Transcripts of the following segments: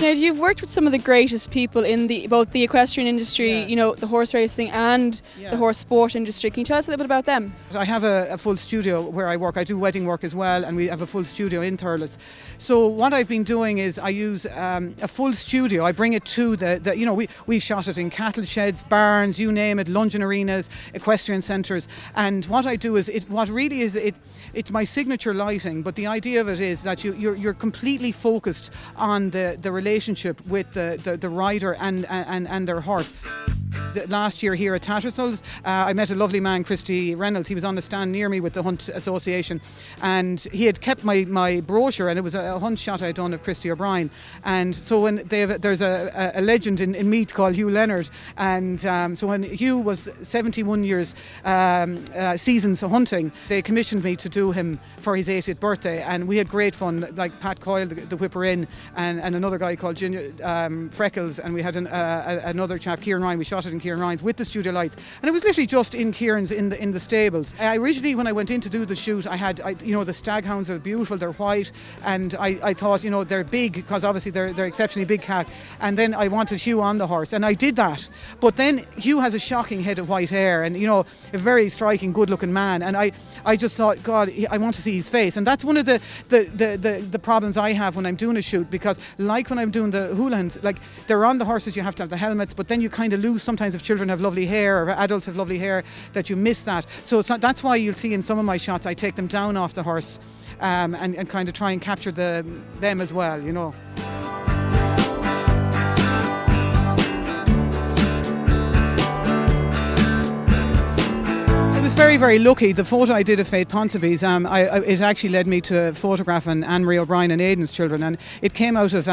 Sinead, you've worked with some of the greatest people in both the equestrian industry, the horse racing and the horse sport industry. Can you tell us a little bit about them? I have a full studio where I work. I do wedding work as well, and we have a full studio in Thurles. So what I've been doing is I use a full studio. I bring it to we shot it in cattle sheds, barns, you name it, London arenas, equestrian centres. And what I do is, it's my signature lighting, but the idea of it is that you're completely focused on the relationship with the rider and their horse. Last year here at Tattersalls, I met a lovely man, Christy Reynolds. He was on the stand near me with the Hunt Association, and he had kept my brochure, and it was a hunt shot I'd done of Christy O'Brien. And so when there's a legend in Meath called Hugh Leonard, and so when Hugh was 71 years seasons hunting, they commissioned me to do him for his 80th birthday, and we had great fun. Like Pat Coyle, the whipper in, and another guy called Freckles, and we had another chap, Kieran Ryan. We shot it in Kieran Ryan's with the studio lights, and it was literally just in Kieran's in the stables. I originally, when I went in to do the shoot, I had the stag hounds are beautiful, they're white, and I thought they're big because obviously they're exceptionally big cat, and then I wanted Hugh on the horse, and I did that. But then Hugh has a shocking head of white hair, and a very striking, good-looking man, and I just thought, God, I want to see his face, and that's one of the problems I have when I'm doing a shoot, because like when I'm doing the hooligans, like they're on the horses, you have to have the helmets, but then you kind of lose sometimes if children have lovely hair or adults have lovely hair, that you miss that. So that's why you'll see in some of my shots I take them down off the horse and kind of try and capture them as well, I was very, very lucky. The photo I did of Faith Ponsonby's, it actually led me to photograph Anne-Marie O'Brien and Aidan's children, and it came out of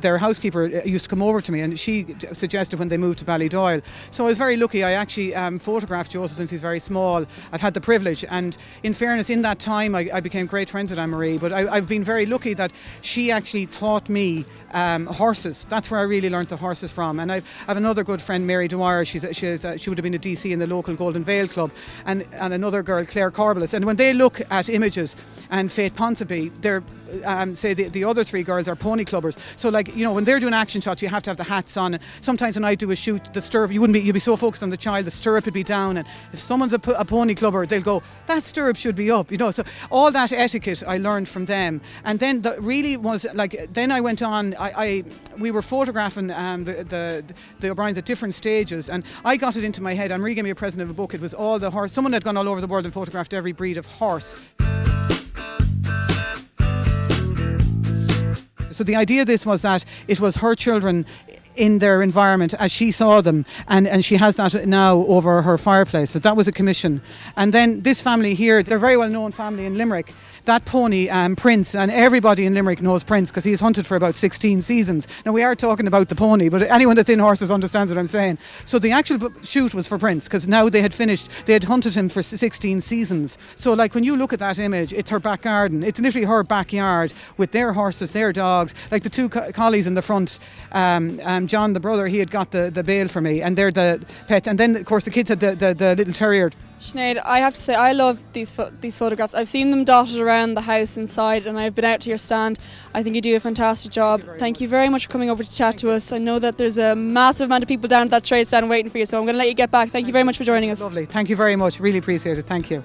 their housekeeper used to come over to me, and she suggested when they moved to Ballydoyle. So I was very lucky. I actually photographed Joseph since he's very small. I've had the privilege, and in fairness, in that time I became great friends with Anne-Marie, but I've been very lucky that she actually taught me horses. That's where I really learnt the horses from. And I have another good friend, Mary Dwyer. She would have been a DC in the local Golden Vale Club, and another girl, Claire Corbelis. And when they look at images and Faith Ponsonby, they're say the other three girls are pony clubbers. So when they're doing action shots, you have to have the hats on. Sometimes when I do a shoot, the stirrup, you'd be so focused on the child, the stirrup would be down, and if someone's a pony clubber, they'll go, that stirrup should be up, So all that etiquette I learned from them. And then then I went on. We were photographing the O'Briens at different stages, and I got it into my head. Anne-Marie gave me a present of a book. It was all the horse. Someone had gone all over the world and photographed every breed of horse. So the idea of this was that it was her children in their environment as she saw them, and she has that now over her fireplace. So that was a commission. And then this family here, they're a very well known family in Limerick. That pony, Prince, and everybody in Limerick knows Prince because he's hunted for about 16 seasons. Now we are talking about the pony, but anyone that's in horses understands what I'm saying. So the actual shoot was for Prince because now they had hunted him for 16 seasons. So when you look at that image, it's her back garden. It's literally her backyard with their horses, their dogs. Like the two collies in the front, John the brother, he had got the bail for me, and they're the pets. And then of course the kids had the little terrier. Sinead, I have to say I love these photographs. I've seen them dotted around the house inside, and I've been out to your stand. I think you do a fantastic job. Thank you very much for coming over to chat to us. I know that there's a massive amount of people down at that trade stand waiting for you, so I'm going to let you get back. Thank you very much for joining us. Lovely. Thank you very much. Really appreciate it. Thank you.